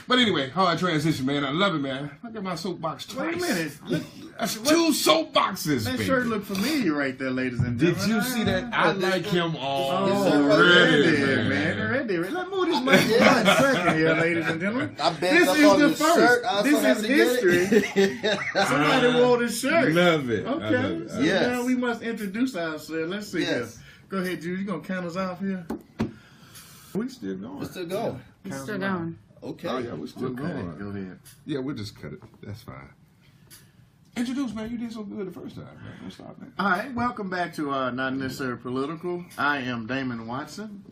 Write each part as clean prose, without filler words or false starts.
But anyway, hard transition, man. I love it, man. Look at my soapbox twice. Wait a minute. Look, that's 2 soapboxes, that baby. shirt look familiar right there, ladies and gentlemen. Did you see that? I like him already, already, man. Already. Let's move this mic for 1 second here, ladies and gentlemen. This is the first. This is history. Somebody wore this shirt. Love it. Okay. So yes. now we must introduce ourselves. Let's see here. Go ahead, Jude. You gonna count us off here? We still going. We're still going. It's still going. Okay. Oh, yeah, we're still going. Go ahead. Yeah, we'll just cut it. That's fine. Introduce, man. You did so good the first time, man. Don't stop, man. All right, welcome back to Not Necessarily Political. I am Damon Watson.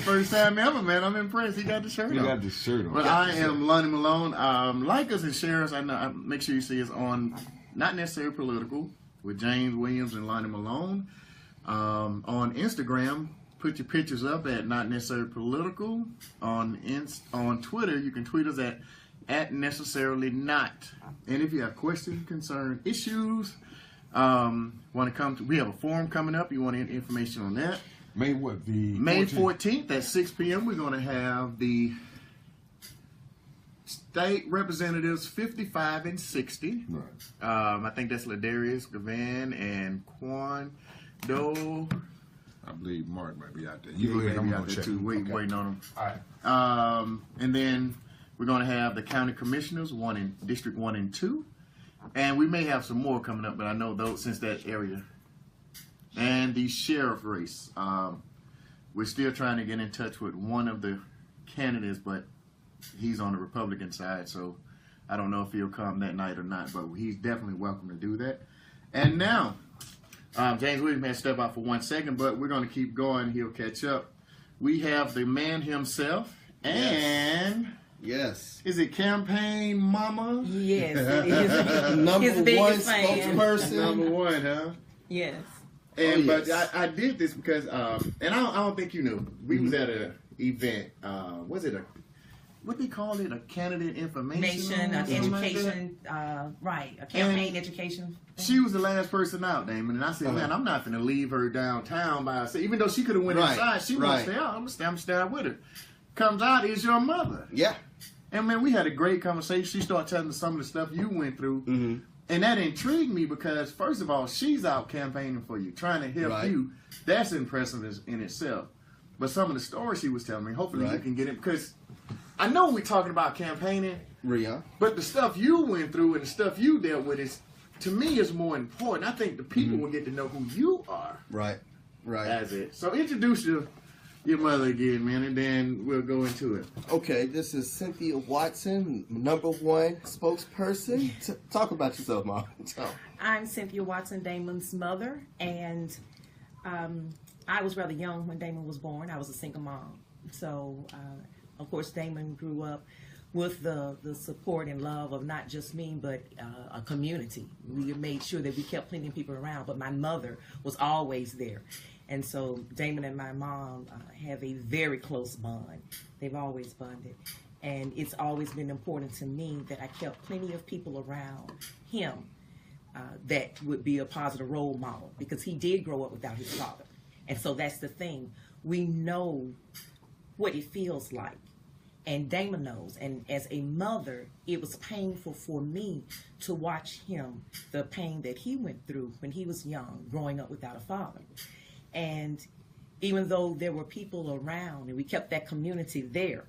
First time ever, man. I'm impressed. He got the shirt on. You got the shirt on. But I am Lonnie Malone. Like us and share us. I know. Make sure you see us on Not Necessarily Political with James Williams and Lonnie Malone. On Instagram, put your pictures up at Not Necessarily Political. On Twitter, you can tweet us at Necessarily Not. And if you have questions, concerns, issues, want to come to, we have a forum coming up. You want any information on that? May what? May 14th at 6 p.m. We're going to have the state representatives 55 and 60. Right. I think that's Ladarius Gavan and Quan Do. I believe Mark might be out there. You go ahead. I'm going to check. Waiting on him. All right. And then we're going to have the county commissioners, District 1 and 2. And we may have some more coming up, but I know those since that area. And the sheriff race. We're still trying to get in touch with one of the candidates, but he's on the Republican side, so I don't know if he'll come that night or not, but he's definitely welcome to do that. And now, James Williams may step out for 1 second, but we're going to keep going. He'll catch up. We have the man himself, and... Yes. Is it Campaign Mama? Yes, it is. Number His one biggest fan. spokesperson. Number 1, huh? Yes. And yes. But I did this because, and I don't think you knew. We was at an event. Was it what they call it? A candidate information? Education, right. A campaign education. She was the last person out, Damon. And I said, man, I'm not going to leave her downtown by herself. Even though she could have went inside, she won't stay out. I'm going to stay out with her. Comes out, is your mother. Yeah. And man, we had a great conversation. She started telling us some of the stuff you went through. Mm-hmm. And that intrigued me because, first of all, she's out campaigning for you, trying to help you. That's impressive in itself. But some of the stories she was telling me, hopefully you can get it. Because I know we're talking about campaigning, but the stuff you went through and the stuff you dealt with is, to me, is more important. I think the people will get to know who you are. Right. As it. So introduce your mother again, man, and then we'll go into it. Okay, this is Cynthia Watson, number 1 spokesperson. Talk about yourself, Mom. I'm Cynthia Watson, Damon's mother, and I was rather young when Damon was born. I was a single mom. So, of course, Damon grew up with the support and love of not just me, but a community. We made sure that we kept plenty of people around, but my mother was always there. And so Damon and my mom have a very close bond. They've always bonded. And it's always been important to me that I kept plenty of people around him that would be a positive role model, because he did grow up without his father. And so that's the thing. We know what it feels like. And Damon knows. And as a mother, it was painful for me to watch him, the pain that he went through when he was young, growing up without a father. And even though there were people around and we kept that community there,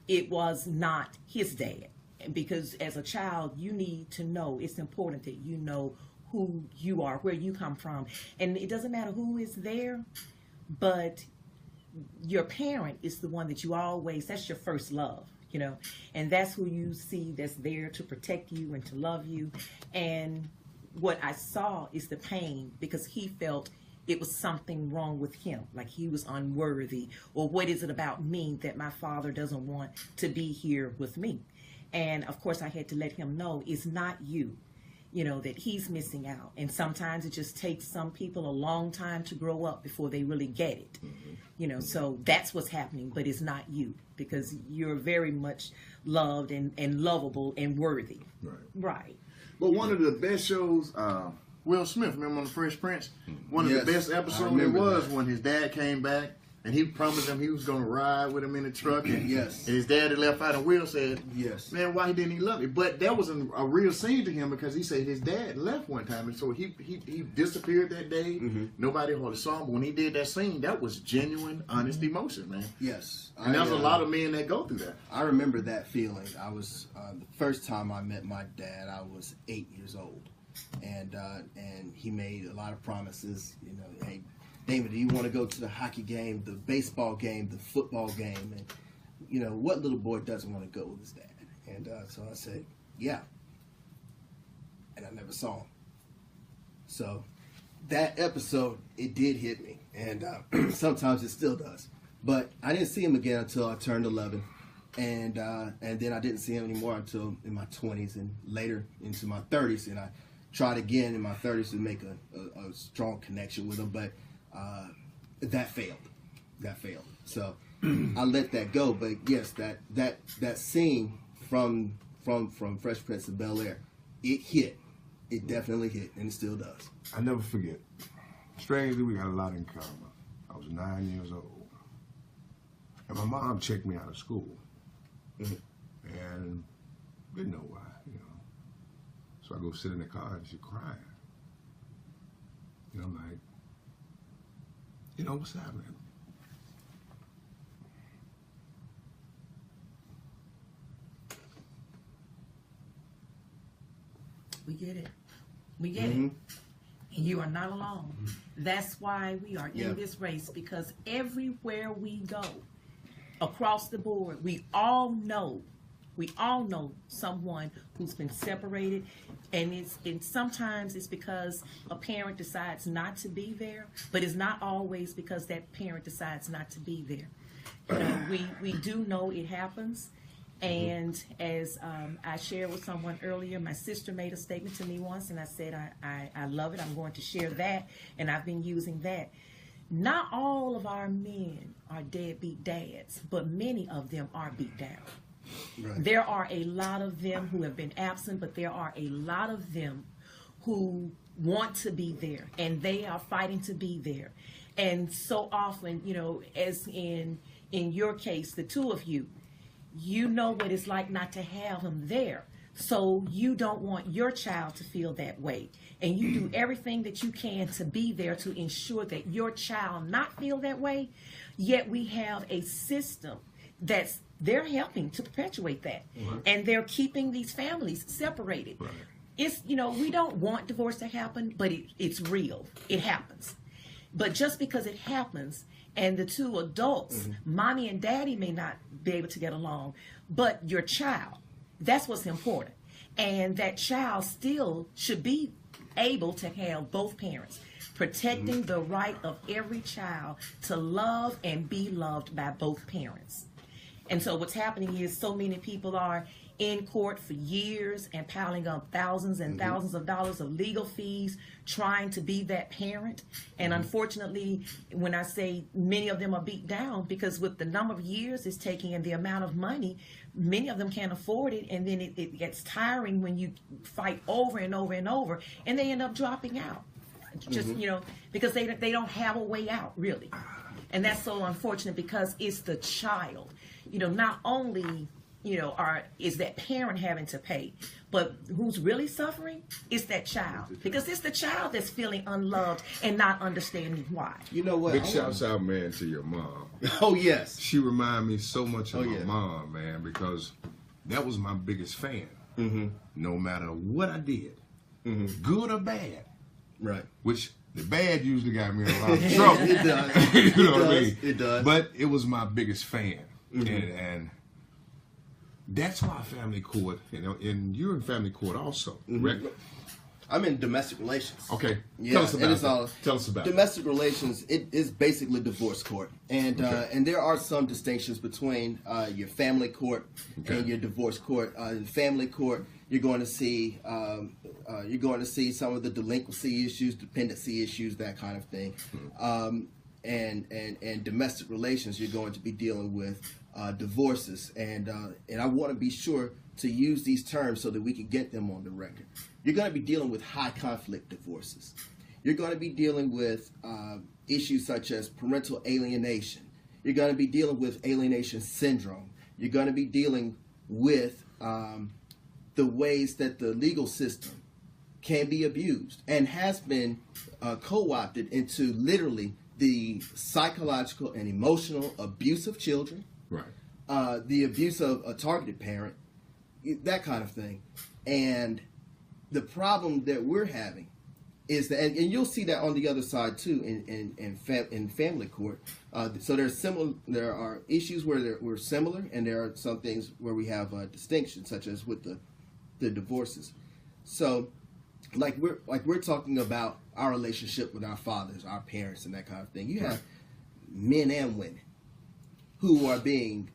it was not his dad. Because as a child, you need to know, it's important that you know who you are, where you come from. And it doesn't matter who is there, but your parent is the one that you always, that's your first love, you know. And that's who you see that's there to protect you and to love you. And what I saw is the pain, because he felt it was something wrong with him, like he was unworthy, or what is it about me that my father doesn't want to be here with me? And of course I had to let him know it's not you, you know, that he's missing out. And sometimes it just takes some people a long time to grow up before they really get it. Mm-hmm. You know, so that's what's happening, but it's not you, because you're very much loved and lovable and worthy. Right. But one of the best shows, Will Smith, remember on The Fresh Prince? One of the best episodes it was when his dad came back And he promised him he was going to ride with him in the truck. And, Yes. and his dad that left out and Will said, Yes. man, why didn't he love me? But that was a real scene to him because he said his dad left one time. And so he disappeared that day. Nobody hardly saw him. But when he did that scene, that was genuine, honest emotion, man. Yes. And there's a lot of men that go through that. I remember that feeling. I was the first time I met my dad. I was 8 years old, and he made a lot of promises. You know, hey, David, do you want to go to the hockey game, the baseball game, the football game? And you know, what little boy doesn't want to go with his dad? And so I said, yeah. And I never saw him. So that episode, it did hit me, and sometimes it still does. But I didn't see him again until I turned 11, and then I didn't see him anymore until in my 20s and later into my 30s. And I tried again in my 30s to make a strong connection with him, but that failed. So I let that go. But yes, that scene from Fresh Prince of Bel-Air, it hit. It definitely hit, and it still does. I never forget. Strangely, we got a lot in common. I was 9 years old. And my mom checked me out of school. And didn't know why, you know. So I go sit in the car and she's crying. And I'm like, you know, what's happening? We get it. We get it. And you are not alone. That's why we are in this race, because everywhere we go, across the board, we all know someone who's been separated, and sometimes it's because a parent decides not to be there, but it's not always because that parent decides not to be there. You know, we do know it happens. And as I shared with someone earlier, my sister made a statement to me once, and I said, I love it. I'm going to share that, and I've been using that. Not all of our men are deadbeat dads, but many of them are beat down. Right. There are a lot of them who have been absent, but there are a lot of them who want to be there, and they are fighting to be there. And so often, you know, as in your case, the two of you, you know what it's like not to have him there. So you don't want your child to feel that way. And you do everything that you can to be there to ensure that your child not feel that way. Yet we have a system they're helping to perpetuate that. Right. And they're keeping these families separated. Right. It's, you know, we don't want divorce to happen, but it's real. It happens. But just because it happens, and the two adults, mommy and daddy, may not be able to get along, but your child, that's what's important. And that child still should be able to have both parents, protecting the right of every child to love and be loved by both parents. And so what's happening is so many people are in court for years and piling up thousands and thousands of dollars of legal fees trying to be that parent. And unfortunately, when I say many of them are beat down, because with the number of years it's taking and the amount of money, many of them can't afford it, and then it gets tiring when you fight over and over and over, and they end up dropping out. Just, you know, because they don't have a way out, really. And that's so unfortunate, because it's the child. You know, not only, you know, is that parent having to pay, but who's really suffering is that child, because it's the child that's feeling unloved and not understanding why. You know what? Big shouts out, man, to your mom. Oh, yes. She reminded me so much of my mom, man, because that was my biggest fan. No matter what I did, good or bad. Right. Which the bad usually got me in a lot of trouble. It does. You know what I mean? It does. But it was my biggest fan. And that's why family court, you know, and you're in family court also, correct? I'm in domestic relations. Okay. Yeah, Tell us about it. Tell us about domestic relations. It is basically divorce court, and and there are some distinctions between your family court and your divorce court. In family court, you're going to see some of the delinquency issues, dependency issues, that kind of thing. And domestic relations, you're going to be dealing with divorces, and I want to be sure to use these terms so that we can get them on the record. You're going to be dealing with high conflict divorces. You're going to be dealing with issues such as parental alienation, You're going to be dealing with alienation syndrome. You're going to be dealing with the ways that the legal system can be abused and has been co-opted into literally the psychological and emotional abuse of children, right? The abuse of a targeted parent, that kind of thing. And the problem that we're having is that, and you'll see that on the other side too in family court. So there are issues where we're similar, and there are some things where we have distinctions, such as with the divorces. So, like we're talking about our relationship with our fathers, our parents, and that kind of thing. You have men and women who are being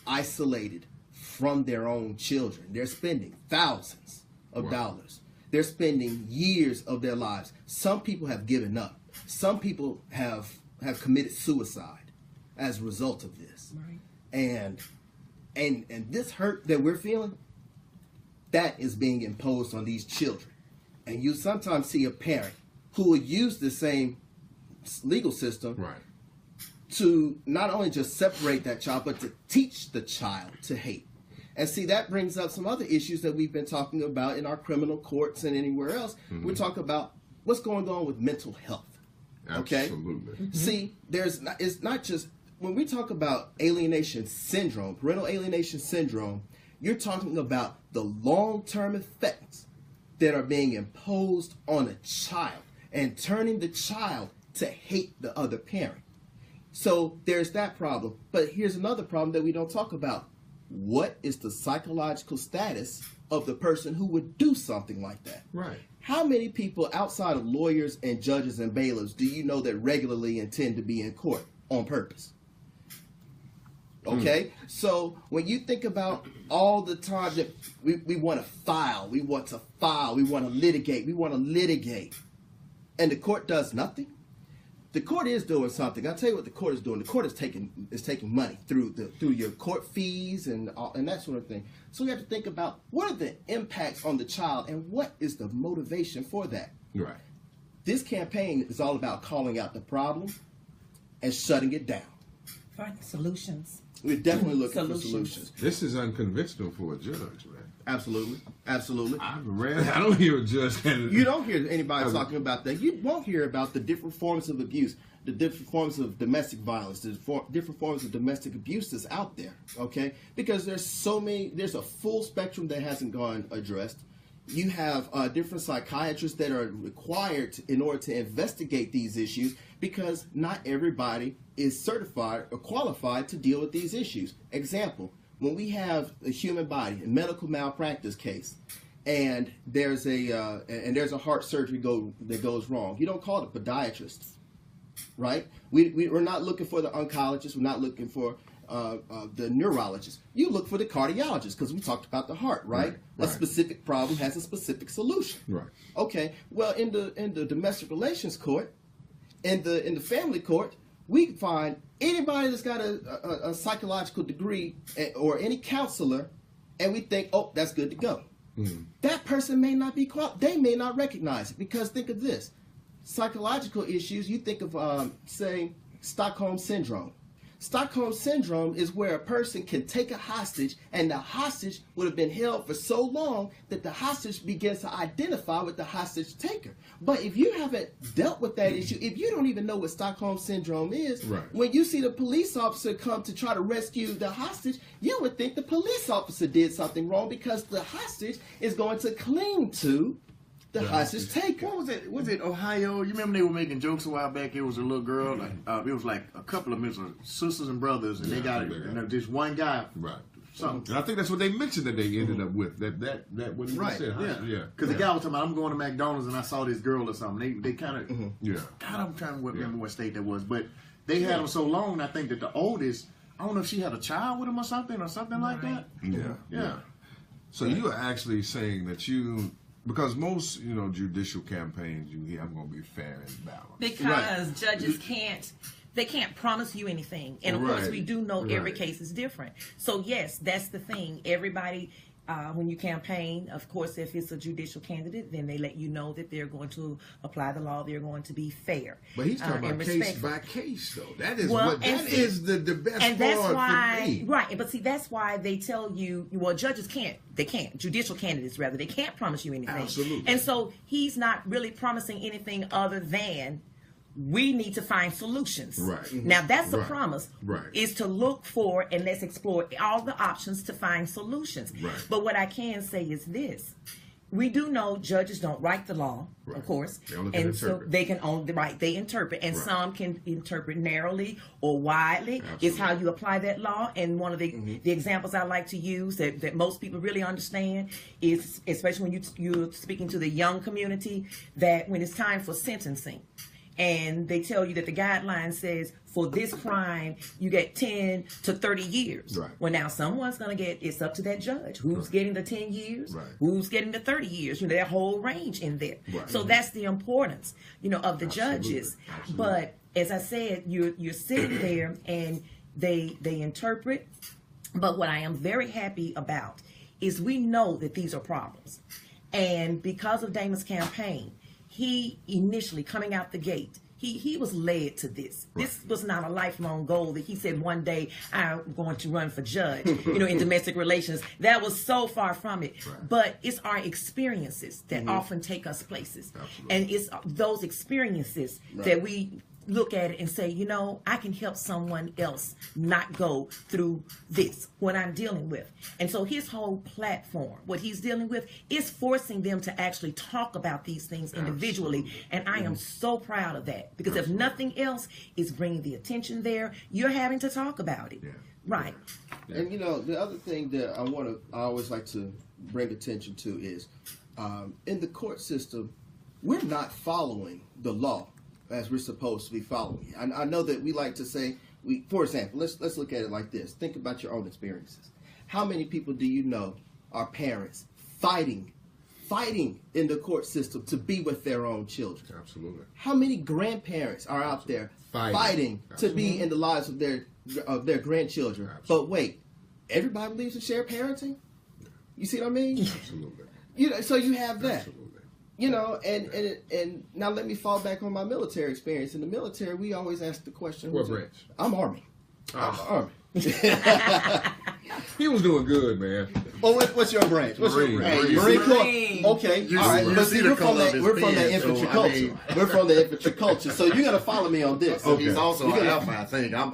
isolated from their own children. They're spending thousands of dollars. They're spending years of their lives. Some people have given up. Some people have committed suicide as a result of this. Right. And this hurt that we're feeling, that is being imposed on these children. And you sometimes see a parent who will use the same legal system to not only just separate that child, but to teach the child to hate. And see, that brings up some other issues that we've been talking about in our criminal courts and anywhere else. Mm-hmm. We're talking about what's going on with mental health. Okay? Absolutely. Mm-hmm. See, it's not just, when we talk about alienation syndrome, parental alienation syndrome, you're talking about the long-term effects that are being imposed on a child and turning the child to hate the other parent. So there's that problem. But here's another problem that we don't talk about. What is the psychological status of the person who would do something like that? Right. How many people outside of lawyers and judges and bailiffs do you know that regularly intend to be in court on purpose? Okay? So when you think about all the time that we want to file, we want to litigate, and the court does nothing, the court is doing something. I'll tell you what the court is doing. The court is taking money through your court fees and that sort of thing. So we have to think about what are the impacts on the child and what is the motivation for that. Right. This campaign is all about calling out the problem and shutting it down. Finding solutions. We're definitely looking for solutions. This is unconventional for a judge, man. Absolutely. I don't hear a judge. You don't hear anybody talking about that. You won't hear about the different forms of abuse, the different forms of domestic violence, the different forms of domestic abuse that's out there, okay? Because there's a full spectrum that hasn't gone addressed. You have different psychiatrists that are required in order to investigate these issues because not everybody is certified or qualified to deal with these issues. Example, when we have a human body, a medical malpractice case, and there's a heart surgery that goes wrong, you don't call it a podiatrist, right? We're not looking for the oncologist. We're not looking for the neurologist. You look for the cardiologist because we talked about the heart, right? A specific problem has a specific solution. Right. Okay. Well, in the domestic relations court, in the family court, we find anybody that's got a psychological degree or any counselor, and we think, oh, that's good to go. Mm-hmm. That person may not be they may not recognize it because think of this. Psychological issues, you think of, say, Stockholm Syndrome. Stockholm Syndrome is where a person can take a hostage and the hostage would have been held for so long that the hostage begins to identify with the hostage taker. But if you haven't dealt with that issue, if you don't even know what Stockholm Syndrome is, when you see the police officer come to try to rescue the hostage, you would think the police officer did something wrong because the hostage is going to cling to the hostage taker. What was it? Was it Ohio? You remember they were making jokes a while back? It was a little girl. Like it was like a couple of sisters and brothers, and they got just one guy. Right. Something. And I think that's what they mentioned that they ended up with. That what you said. Yeah. Because the guy was talking about, I'm going to McDonald's and I saw this girl or something. They kind of. God, I'm trying to remember what state that was, but they had them so long. I think that the oldest, I don't know if she had a child with him or something like that. Yeah. So you are actually saying that you. Because most, judicial campaigns, you hear, I'm going to be fair and balanced. Because judges can't promise you anything. And of course, we do know every case is different. So yes, that's the thing. Everybody, when you campaign. Of course, if it's a judicial candidate, then they let you know that they're going to apply the law. They're going to be fair. But he's talking about case by case, though. That is the best and that's part why, for me. Right, but see, that's why they tell you, well, judges can't. They can't. Judicial candidates, rather, they can't promise you anything. Absolutely. And so he's not really promising anything other than we need to find solutions. Right. Now, that's the Right. promise, Right. is to look for and let's explore all the options to find solutions. Right. But what I can say is this. We do know judges don't write the law, Right. of course. They only can and so interpret. they can only, they interpret. And Right. some can interpret narrowly or widely. Absolutely. It's how you apply that law. And one of the examples I like to use that most people really understand is, especially when you're speaking to the young community, that when it's time for sentencing, and they tell you that the guideline says for this crime you get 10 to 30 years. Right. Well, now someone's going to get, it's up to that judge. Who's getting the 10 years? Right. Who's getting the 30 years? That whole range in there. Right. So that's the importance, of the Absolutely. judges. Absolutely. But as I said, you're sitting there and they interpret. But what I am very happy about is we know that these are problems. And because of Damon's campaign, he initially coming out the gate, he was led to this. Right. This was not a lifelong goal that he said one day I'm going to run for judge, in domestic relations. That was so far from it. Right. But it's our experiences that often take us places. Absolutely. And it's those experiences that we look at it and say, I can help someone else not go through this, what I'm dealing with. And so his whole platform, what he's dealing with, is forcing them to actually talk about these things individually. Absolutely. And I am so proud of that, because if nothing else, it's bringing the attention there. You're having to talk about it. Yeah. Right. Yeah. And the other thing that I always like to bring attention to is, in the court system, we're not following the law as we're supposed to be following it. I know that we like to say, for example, let's look at it like this. Think about your own experiences. How many people do you know are parents fighting in the court system to be with their own children? Absolutely. How many grandparents are out there fighting to be in the lives of their grandchildren? Absolutely. But wait, everybody believes in shared parenting? You see what I mean? Absolutely. So you have that. Absolutely. And now let me fall back on my military experience. In the military, we always ask the question. What branch? I'm Army. I'm Army. He was doing good, man. Well, what's your branch? What's your branch? Hey, Marine Corps. Marine. Okay, all right. you But see see, the we're from color of the his pen, infantry so, I culture. mean- We're from the infantry culture. So you got to follow me on this. So he's Okay. also an alpha, I think. I'm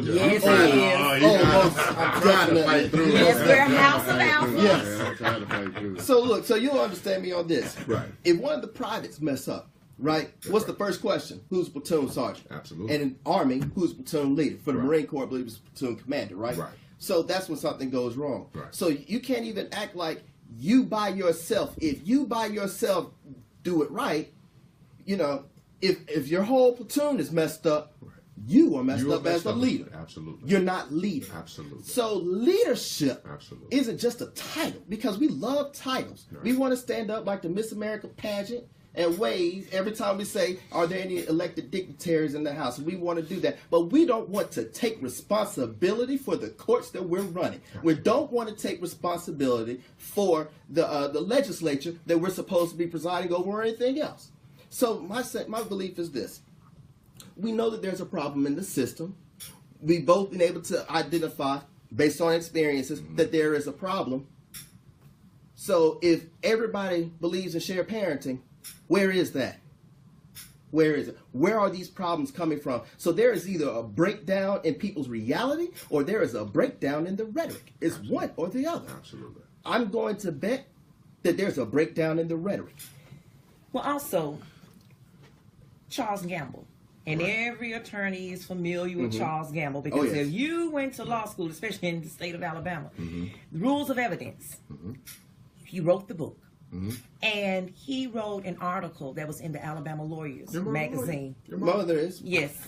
Yes, trying he I'm trying to fight through Yes, it. we're a house of alpha. Yes. Yeah, I'm trying to fight through it. So look, so you'll understand me on this. Right. If one of the privates mess up, right? What's the first question? Who's platoon sergeant? Absolutely. And in Army, who's platoon leader? For the Right. Marine Corps, I believe it's platoon commander, right? Right. So that's when something goes wrong. Right. So you can't even act like you by yourself. If you by yourself do it right, if your whole platoon is messed up, Right. you are messed You are up as messed the up. leader. Absolutely. You're not leading. Absolutely. So leadership Absolutely. isn't just a title, because we love titles. Right. We want to stand up like the Miss America pageant and wave every time we say, are there any elected dignitaries in the House? We want to do that. But we don't want to take responsibility for the courts that we're running. We don't want to take responsibility for the legislature that we're supposed to be presiding over or anything else. So my belief is this. We know that there's a problem in the system. We've both been able to identify, based on experiences, that there is a problem. So if everybody believes in shared parenting, where is that? Where is it? Where are these problems coming from? So there is either a breakdown in people's reality, or there is a breakdown in the rhetoric. It's one or the other. Absolutely. I'm going to bet that there's a breakdown in the rhetoric. Well, also, Charles Gamble. And every attorney is familiar with Charles Gamble, because yes. if you went to law school, especially in the state of Alabama, the rules of evidence, he wrote the book. And he wrote an article that was in the Alabama Lawyers magazine. Your mother is? Yes.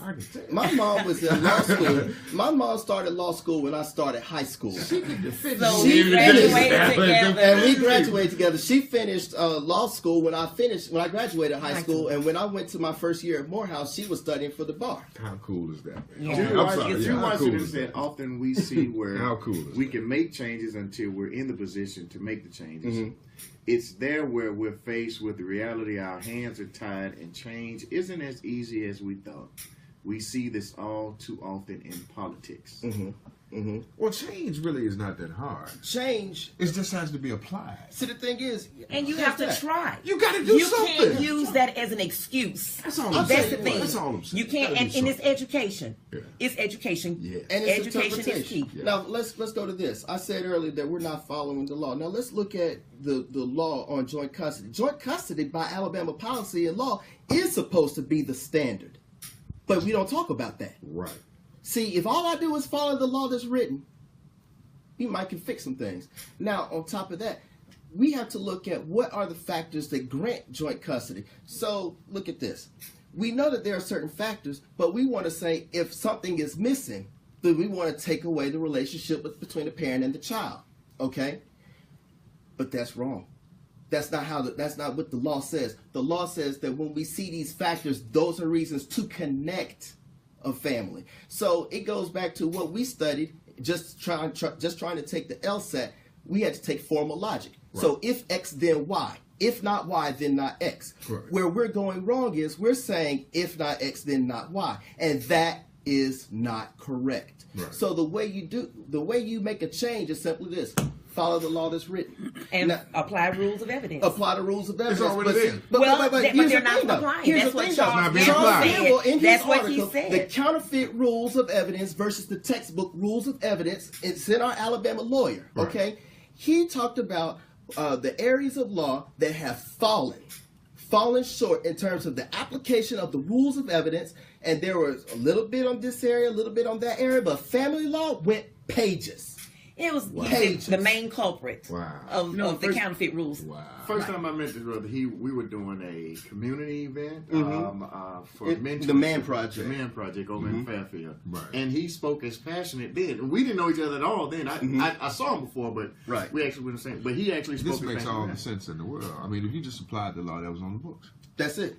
My mom was in law school. My mom started law school when I started high school. So we graduated together. And we graduated together. She finished law school when I graduated high school. And when I went to my first year at Morehouse, she was studying for the bar. How cool is that? Yeah. True Washington said often we see where How cool is we that? can make changes until we're in the position to make the changes. It's there where we're faced with the reality our hands are tied and change isn't as easy as we thought. We see this all too often in politics. Well, change really is not that hard. Change. It just has to be applied. See, the thing is, And you have to try. You got to do something. You can't use that as an excuse. That's all I'm That's saying. the thing. That's all I'm saying. You can't, and it's education. Yeah. It's education. Yeah. and it's Education is interpretation. key. Yeah. Now let's go to this. I said earlier that we're not following the law. Now let's look at the law on joint custody. Joint custody by Alabama policy and law is supposed to be the standard, but we don't talk about that. Right. See, if all I do is follow the law that's written, we might can fix some things. Now, on top of that, we have to look at what are the factors that grant joint custody. So, look at this. We know that there are certain factors, but we want to say if something is missing, then we want to take away the relationship between the parent and the child. Okay? But that's wrong. That's not what the law says. The law says that when we see these factors, those are reasons to connect a family. So it goes back to what we studied, just trying to take the LSAT. We had to take formal logic. Right. So if X, then Y. If not Y, then not X. Right. Where we're going wrong is we're saying if not X, then not Y. And that is not correct. Right. So the way you make a change is simply this. Follow the law that's written. And now, apply rules of evidence. apply the rules of evidence. It's already there. But here's they're the not thing, though. applying. Here's That's the what thing, Charles though. not being Campbell applied. said. Campbell, in his That's what article, he said. the counterfeit rules of evidence versus the textbook rules of evidence. It's in our Alabama Lawyer. Right. Okay, he talked about the areas of law that have fallen short in terms of the application of the rules of evidence, and there was a little bit on this area, a little bit on that area, but family law went pages. It was Pages. the main culprit of the counterfeit rules. Wow. First time I met this brother, we were doing a community event for mentorship. The Man Project. The Man Project over in Fairfield. Right. And he spoke as passionate then. We didn't know each other at all then. I saw him before, but Right. we actually were the same. But he actually spoke This as makes passionate all then. the sense in the world. I mean, if you just applied the law that was on the books. That's it.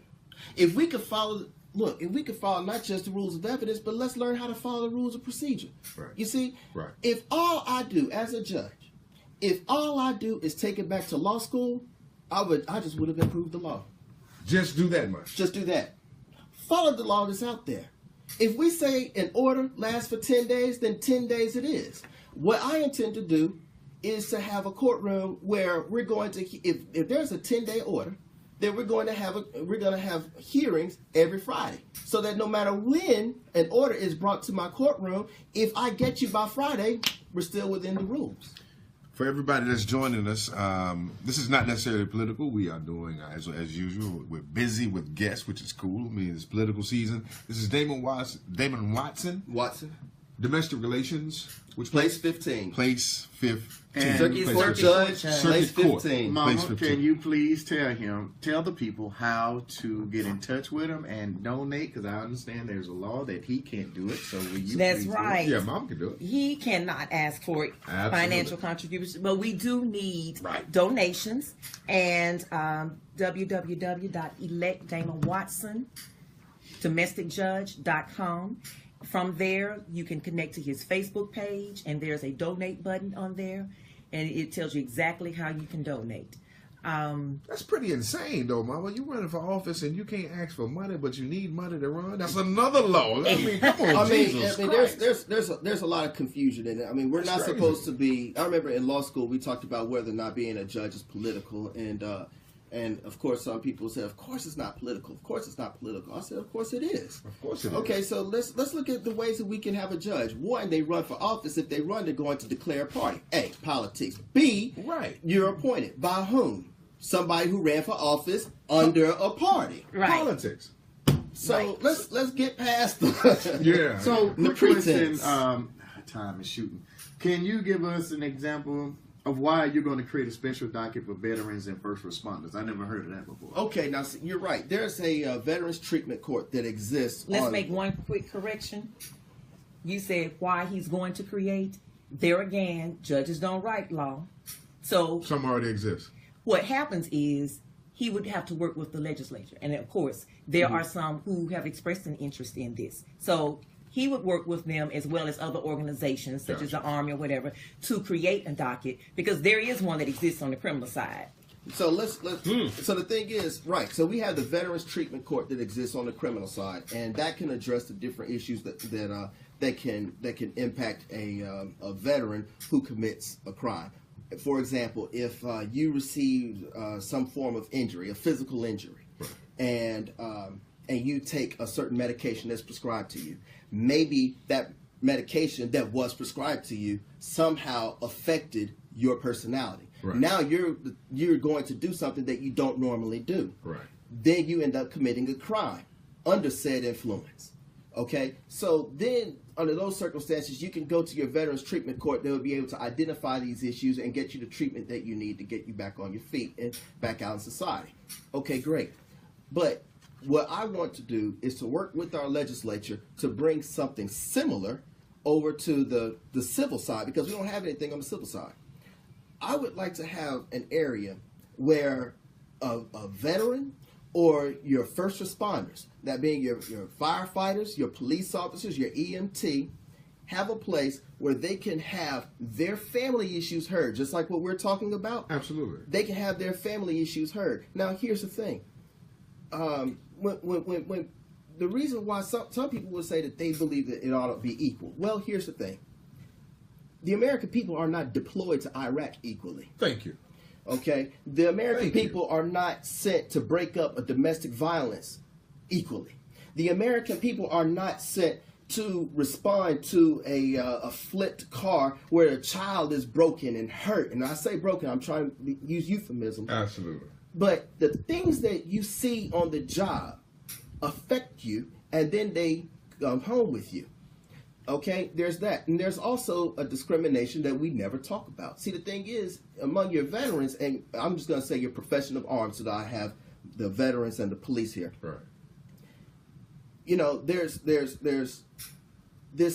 If we could follow not just the rules of evidence, but let's learn how to follow the rules of procedure. Right. You see, Right. if all I do as a judge, is take it back to law school, I just would have improved the law. Just do that much. Just do that. Follow the law that's out there. If we say an order lasts for 10 days, then 10 days it is. What I intend to do is to have a courtroom where we're going to, if there's a 10-day order, then we're going to have hearings every Friday, so that no matter when an order is brought to my courtroom, if I get you by Friday, we're still within the rules. For everybody that's joining us, this is not necessarily political. We are doing, as usual, we're busy with guests, which is cool. I mean, it's political season. This is Damon Watson, Domestic Relations. Which Place 15. Place 15. And Circuit Circuit Court Judge, Court Place Circuit Court. 15. Mama, Place 15. can you please tell the people how to get in touch with him and donate? Because I understand there's a law that he can't do it. So will you? That's please do it? right. Yeah, Mom can do it. He cannot ask for Absolutely. financial contributions, but we do need Right. donations. And www.electdamonwatson.domesticjudge.com. From there, you can connect to his Facebook page, and there's a donate button on there, and it tells you exactly how you can donate. That's pretty insane, though, Mama. You running for office and you can't ask for money, but you need money to run. That's another law. I mean, come on, Jesus Christ. there's a lot of confusion in it. I mean, we're not supposed to be. I remember in law school we talked about whether or not being a judge is political, and of course some people said, "Of course it's not political. Of course it's not political." I said, "Of course it is." Of course it is. Okay, so let's look at the ways that we can have a judge. One, they run for office. If they run, they're going to declare a party. A, politics. B, Right. you're appointed by whom? Somebody who ran for office under a party. Right. Politics. So Right. let's get past the Yeah. So, the quick question, pretense. time is shooting. Can you give us an example of why you're going to create a special docket for veterans and first responders. I never heard of that before. Okay, now you're right. There's a Veterans Treatment Court that exists. Let's make one quick correction. You said why he's going to create. There again, judges don't write law. So some already exist. What happens is he would have to work with the legislature. And of course, there are some who have expressed an interest in this. So he would work with them as well as other organizations such as the Army or whatever to create a docket, because there is one that exists on the criminal side. So so the thing is, right, so we have the Veterans Treatment Court that exists on the criminal side, and that can address the different issues that can impact a veteran who commits a crime. For example, if you receive some form of injury, a physical injury, and you take a certain medication that's prescribed to you, maybe that medication that was prescribed to you somehow affected your personality. Right. Now you're going to do something that you don't normally do. Right. Then you end up committing a crime under said influence. Okay? So then, under those circumstances, you can go to your Veterans Treatment Court. They will be able to identify these issues and get you the treatment that you need to get you back on your feet and back out in society. Okay, great. But what I want to do is to work with our legislature to bring something similar over to the civil side, because we don't have anything on the civil side. I would like to have an area where a veteran or your first responders, that being your firefighters, your police officers, your EMT, have a place where they can have their family issues heard, just like what we're talking about. Absolutely. They can have their family issues heard. Now, here's the thing. When the reason why some people would say that they believe that it ought to be equal. Well, here's the thing. The American people are not deployed to Iraq equally. Thank you. Okay? The American people are not sent to break up a domestic violence equally. The American people are not sent to respond to a flipped car where a child is broken and hurt. And I say broken, I'm trying to use euphemism. Absolutely. But the things that you see on the job affect you, and then they come home with you. Okay, there's that. And there's also a discrimination that we never talk about. See, the thing is, among your veterans, and I'm just going to say your profession of arms so that I have the veterans and the police here. Right. You know, there's this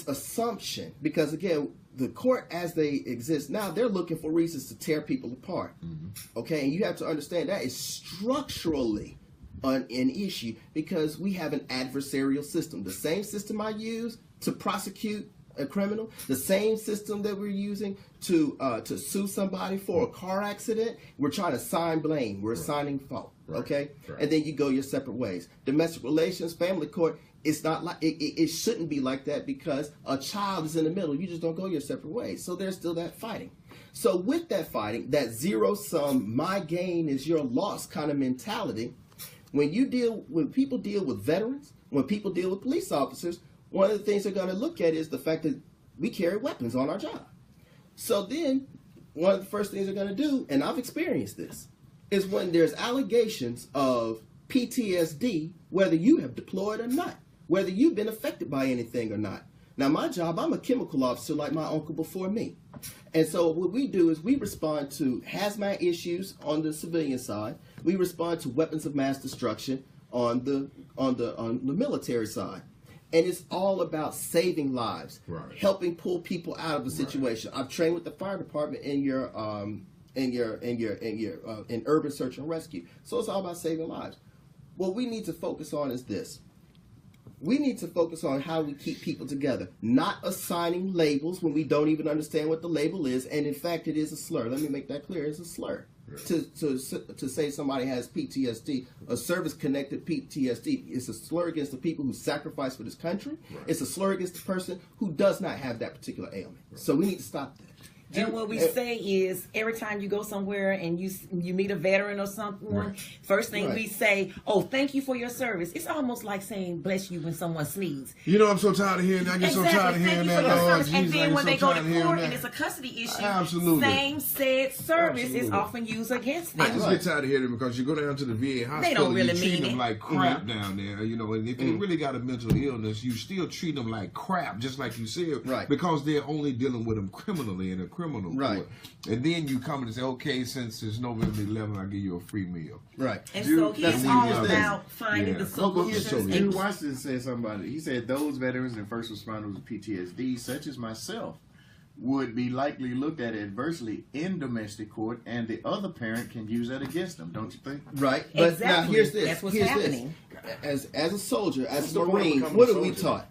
assumption, because again, the court as they exist now, they're looking for reasons to tear people apart. Mm-hmm. Okay, and you have to understand that is structurally an issue, because we have an adversarial system. The same system I use to prosecute a criminal, the same system that we're using to sue somebody for a car accident, we're trying to assign blame. We're assigning fault. Right. Okay? Right. And then you go your separate ways. Domestic relations, family court, it's not like it shouldn't be like that, because a child is in the middle. You just don't go your separate ways. So there's still that fighting. So with that fighting, that zero sum, my gain is your loss kind of mentality, when people deal with veterans, when people deal with police officers, one of the things they're going to look at is the fact that we carry weapons on our job. So then, one of the first things they're going to do, and I've experienced this, is when there's allegations of PTSD, whether you have deployed or not, whether you've been affected by anything or not. Now, my job, I'm a chemical officer like my uncle before me. And so what we do is we respond to hazmat issues on the civilian side. We respond to weapons of mass destruction on the military side. And it's all about saving lives, right, helping pull people out of a situation. Right. I've trained with the fire department in urban search and rescue. So it's all about saving lives. What we need to focus on is this. We need to focus on how we keep people together, not assigning labels when we don't even understand what the label is. And in fact, it is a slur. Let me make that clear. It's a slur. Right. To say somebody has PTSD, a service-connected PTSD, it's a slur against the people who sacrifice for this country. Right. It's a slur against the person who does not have that particular ailment. Right. So we need to stop that. And what we say is, every time you go somewhere and you meet a veteran or something, right, first thing we say, oh, thank you for your service. It's almost like saying bless you when someone sneezes. You know, I'm so tired of hearing that. I get so tired of hearing that. Lord, and then when they go to court and it's a custody issue, absolutely, same said service is often used against them. I just get tired of hearing it, because you go down to the VA hospital, they don't really you treat them it. like crap down there, you know, and if they really got a mental illness, you still treat them like crap, just like you said, right, because they're only dealing with them criminally in a criminal criminal Right. court. And then you come and say, okay, since it's November 11th, I'll give you a free meal. Right. And Jude, so that's he's when all he does about finding the solutions. Jude Washington said something about it. He said those veterans and first responders with PTSD, such as myself, would be likely looked at adversely in domestic court, and the other parent can use that against them. Don't you think? Right. But Exactly. now here's this. That's what's here's happening. This. As a soldier, as a the point of Marine, becoming what a are we soldier? taught?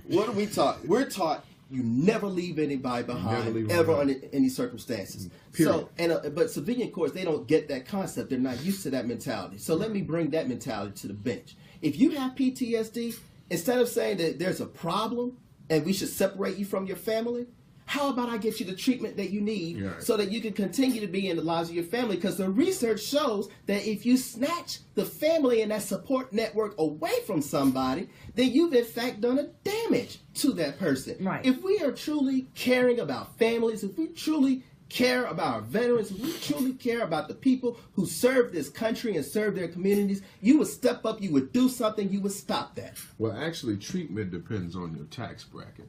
What are we taught? We're taught you never leave anybody Never behind, leave them ever behind. under any circumstances. Period. So, but civilian courts, they don't get that concept. They're not used to that mentality. So let me bring that mentality to the bench. If you have PTSD, instead of saying that there's a problem and we should separate you from your family, how about I get you the treatment that you need Right. so that you can continue to be in the lives of your family? Because the research shows that if you snatch the family and that support network away from somebody, then you've in fact done a damage to that person. Right. If we are truly caring about families, if we truly care about our veterans, if we truly care about the people who serve this country and serve their communities, you would step up, you would do something, you would stop that. Well, actually, treatment depends on your tax bracket.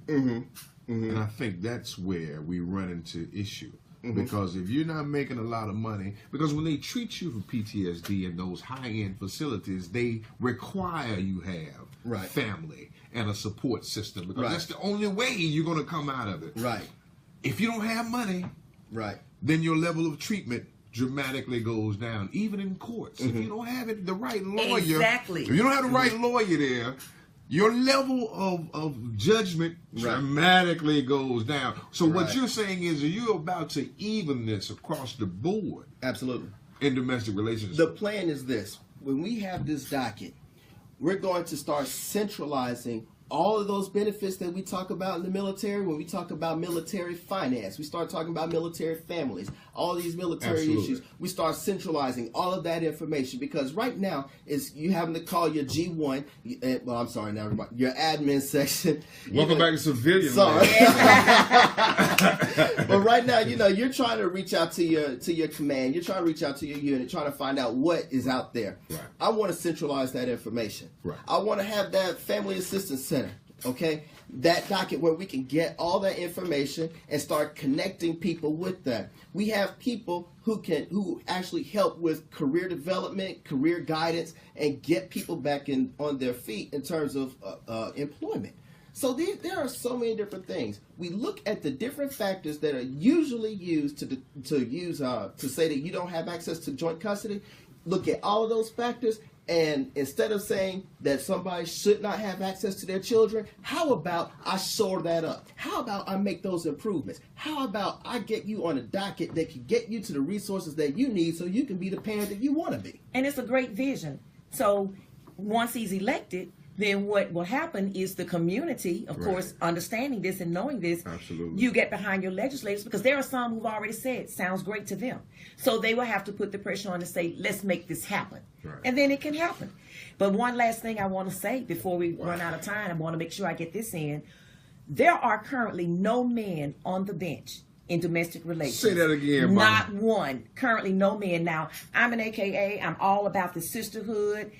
And I think that's where we run into issue. Because if you're not making a lot of money, because when they treat you for PTSD in those high-end facilities, they require you have Right. family and a support system. Because Right. that's the only way you're going to come out of it. Right. If you don't have money, Right. then your level of treatment dramatically goes down, even in courts. If you don't have the right lawyer, Exactly. if you don't have the right lawyer there, your level of judgment dramatically goes down. So what Right. you're saying is you're about to even this across the board Absolutely. in domestic relationships. The plan is this. When we have this docket, we're going to start centralizing all of those benefits that we talk about in the military. When we talk about military finance, we start talking about military families, all these military Absolutely. issues. We start centralizing all of that information because right now is you having to call your G1, well, I'm sorry, now your admin section. Welcome back to civilian Sorry. life. But right now, you're trying to reach out to your command. You're trying to reach out to your unit, trying to find out what is out there. Right. I want to centralize that information. Right. I want to have that family assistance center. Okay, that docket where we can get all that information and start connecting people with that. We have people who actually help with career development, career guidance, and get people back on their feet in terms of employment. So there are so many different things. We look at the different factors that are usually used to say that you don't have access to joint custody. Look at all of those factors, and instead of saying that somebody should not have access to their children, how about I shore that up? How about I make those improvements? How about I get you on a docket that can get you to the resources that you need so you can be the parent that you want to be? And it's a great vision. So once he's elected, then what will happen is the community, of course, understanding this and knowing this, Absolutely. you get behind your legislators because there are some who've already said sounds great to them. So they will have to put the pressure on to say, let's make this happen. Right. And then it can happen. But one last thing I want to say before we run out of time, I want to make sure I get this in. There are currently no men on the bench in domestic relations. Say that again, Mama. Not one. Currently no men. Now, I'm an AKA. I'm all about the sisterhood.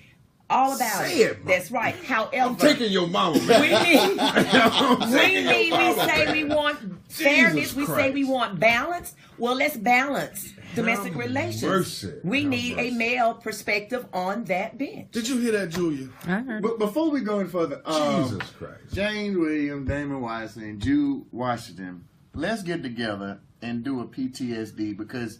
All about Say it, Mama. That's right. However, I'm taking your mama, man. we say we want fairness. We say Christ. we want balance. Well, let's balance domestic Have relations. mercy. We Have need mercy. a male perspective on that bench. Did you hear that, Julia? But before we go any further, Jesus Christ. James Williams, Damon Watson, and Jude Washington, let's get together and do a PTSD because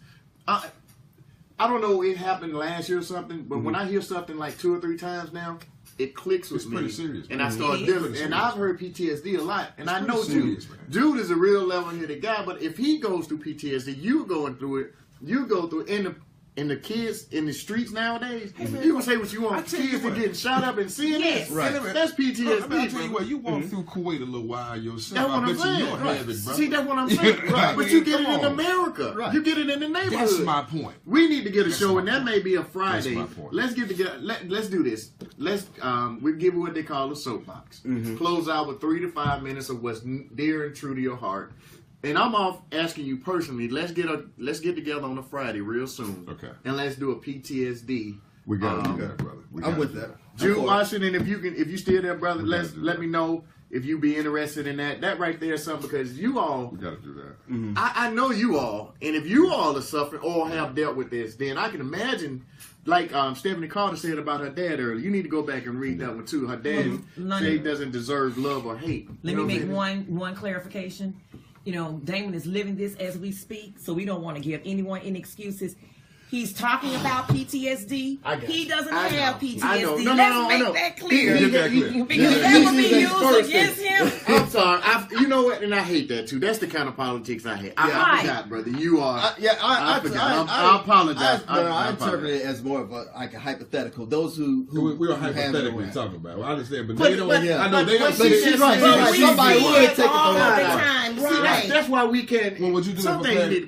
I don't know, it happened last year or something, but when I hear something like 2 or 3 times now, it clicks with It's me. pretty serious, And man. I start It is. dealing. And I've heard PTSD a lot. And I pretty know serious, Jude. man. Jude is a real level-headed guy, but if he goes through PTSD, you going through it, you go through it. And the kids in the streets nowadays, you gonna say what you I want. tell you Kids are what. getting shot up and seeing Yes. this. Right. That's PTSD. I mean, I tell you bro. what, you walk through Kuwait a little while yourself. That's what I I'm bet saying. you don't Right. have it, bro. See, that's what I'm saying. Right. But you get it Come in on. America. Right. You get it in the neighborhood. That's my point. We need to get a That's show, my and that point. may be a Friday. That's my point. Let's get together. Let's do this. Let's we give it what they call a soapbox. Close out with 3 to 5 minutes of what's dear and true to your heart. And I'm off asking you personally. Let's get together on a Friday real soon. Okay. And let's do a PTSD. We got it, brother. We I'm gotta with do that. Jude I'm for it. Washington, if you still there, brother, We gotta do let that. me know. if you be interested in that right there is something, because you all, we got to do that. Mm-hmm. I know you all, and if you all are suffering or have dealt with this, then I can imagine, like Stephanie Carter said about her dad earlier. You need to go back and read that one too. Her dad said he doesn't deserve love or hate. Let me make one clarification. You know, Damon is living this as we speak, so we don't want to give anyone any excuses. He's talking about PTSD. He doesn't have PTSD. Let's make that clear. Because that will be used against him. I'm sorry. You know what? And I hate that too. That's the kind of politics I hate. I forgot, brother. You are. I forgot. I apologize. I interpret it as more of a hypothetical. Those who we are hypothetically talking about. I understand, but they don't. I know they don't. She's right. Somebody would take it all the time. Right. That's why we can't. Well, would you do it for clarity?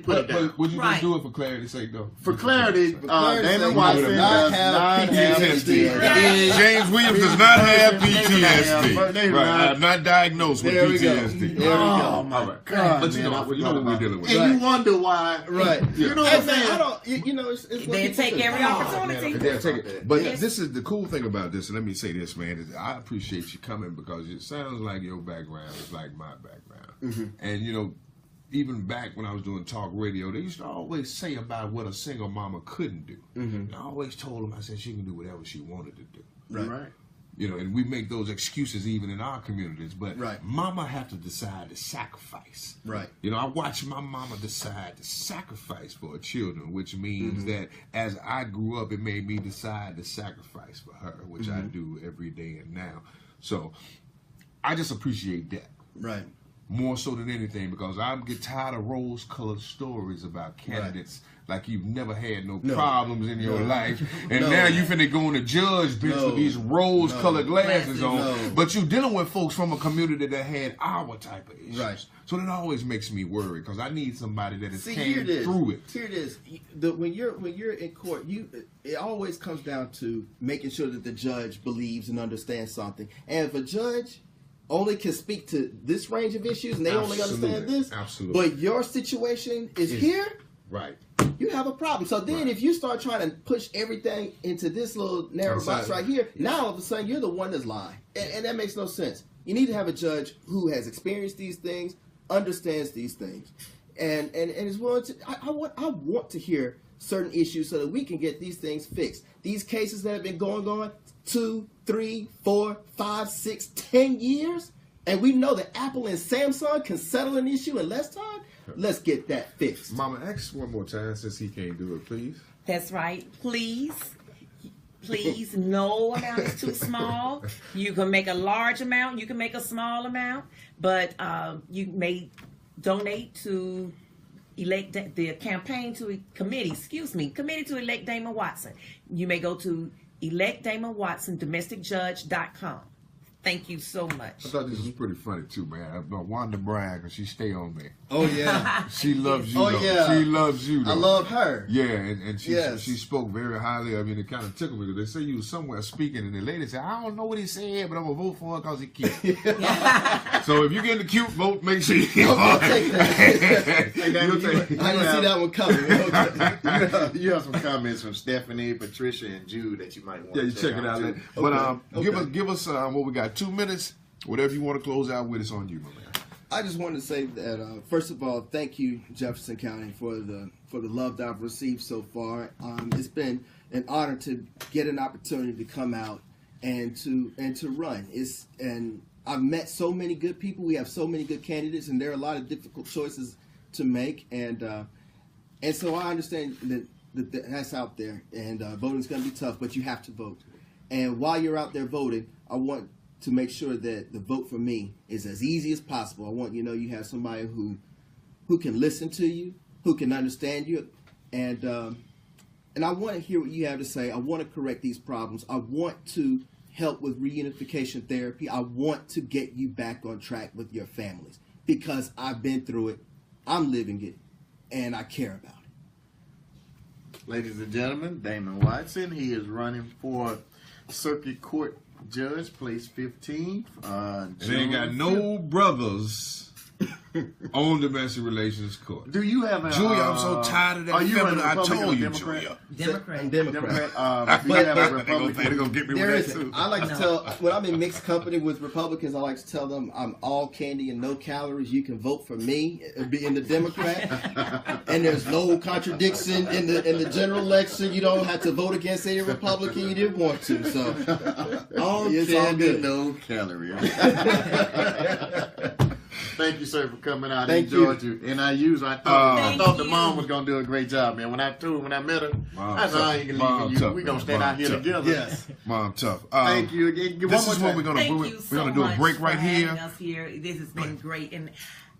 Would you just do it for clarity's sake, though? For clarity, Damon Watson does not have PTSD. James Williams does not have PTSD. Right, I am not diagnosed with PTSD. There we go. Oh my God! But you know what we're dealing with. And you wonder why, right? You know what I'm saying? I don't. You know, it's they take every opportunity. But this is the cool thing about this, and let me say this, man. Is I appreciate you coming because it sounds like your background is like my background, and you know. Even back when I was doing talk radio, they used to always say about what a single mama couldn't do. And I always told them, I said, she can do whatever she wanted to do. Right. You know, and we make those excuses even in our communities. But mama have to decide to sacrifice. Right. You know, I watched my mama decide to sacrifice for her children, which means that as I grew up, it made me decide to sacrifice for her, which I do every day and now. So I just appreciate that. Right. More so than anything, because I get tired of rose-colored stories about candidates like you've never had no problems in your life, and now you finna go on the judge bench with these rose-colored glasses on, but you dealing with folks from a community that had our type of issues. Right. So that always makes me worried, because I need somebody that has came through it. Here it is. When you're in court, it always comes down to making sure that the judge believes and understands something, and if a judge only can speak to this range of issues, and they only understand this. Absolutely. But your situation is here. Right. You have a problem. So then, if you start trying to push everything into this little narrow box right here, now all of a sudden you're the one that's lying, and that makes no sense. You need to have a judge who has experienced these things, understands these things, and is willing to. I want to hear certain issues so that we can get these things fixed. These cases that have been going on 2, 3, 4, 5, 6, 10 years, and we know that Apple and Samsung can settle an issue in less time. Let's get that fixed. Mama, ask one more time since he can't do it, please. That's right. Please, no amount is too small. You can make a large amount. You can make a small amount. But you may donate to elect the campaign to committee to elect Damon Watson. You may go to electdamonwatsondomesticjudge.com. Thank you so much. I thought this was pretty funny too, man. Wanda Bryan, because she stay on me. Oh yeah, she loves you. Oh yeah, she loves you. Though. I love her. Yeah, and she spoke very highly of you. And it kind of tickled me because they say you was somewhere speaking, and the lady said, "I don't know what he said, but I'm gonna vote for him because he cute." So if you get the cute vote, make sure you take that. I didn't see that one coming. You have some comments from Stephanie, Patricia, and Jude that you might want. Yeah, you check it out. But give us what we got. 2 minutes. Whatever you want to close out with, it's on you, my man. I just wanted to say that first of all, thank you, Jefferson County, for the love that I've received so far. It's been an honor to get an opportunity to come out and to run. And I've met so many good people. We have so many good candidates, and there are a lot of difficult choices to make. And so I understand that that's out there, and voting's going to be tough, but you have to vote. And while you're out there voting, I want to make sure that the vote for me is as easy as possible. I want you have somebody who can listen to you, who can understand you, and I want to hear what you have to say. I want to correct these problems. I want to help with reunification therapy. I want to get you back on track with your families because I've been through it, I'm living it, and I care about it. Ladies and gentlemen, Damon Watson. He is running for Circuit Court Judge, place 15. They ain't got no brothers on domestic relations court. Do you have a Julia, I'm so tired of that. Are you feminine, a Republican I told or you, Democrat? Julia. Democrat. Do you have a Republican? They're gonna get me There with is. that too. I like to tell when I'm in mixed company with Republicans, I like to tell them I'm all candy and no calories. You can vote for me, be in the Democrat, and there's no contradiction in the general election. You don't have to vote against any Republican you didn't want to. So it's all good. No calories. Thank you, sir, for coming out. Thank Enjoyed you. And I thought the you. mom was gonna do a great job, man. When I met her, I said, I ain't gonna Mom leave you. tough, We're gonna man. stand out here Mom tough. together. Yes. Mom, tough. Thank you again. This is what we're gonna Thank do. you We're so gonna do a much break right for having here. us here. This has been great, and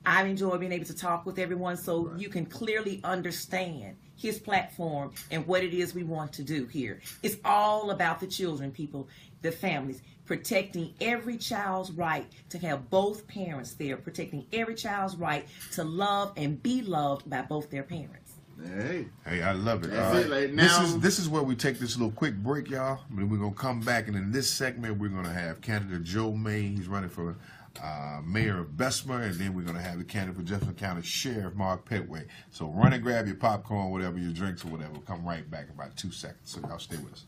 I've enjoyed being able to talk with everyone, so you can clearly understand his platform and what it is we want to do here. It's all about the children, people, the families, protecting every child's right to have both parents there, protecting every child's right to love and be loved by both their parents. Hey, I love it. That's it, like, now- This is where we take this little quick break, y'all. Then we're gonna come back, and in this segment, we're gonna have candidate Joe May. He's running for mayor of Bessemer, and then we're gonna have the candidate for Jefferson County Sheriff Mark Petway. So run and grab your popcorn, whatever your drinks or whatever. We'll come right back in about 2 seconds. So y'all stay with us.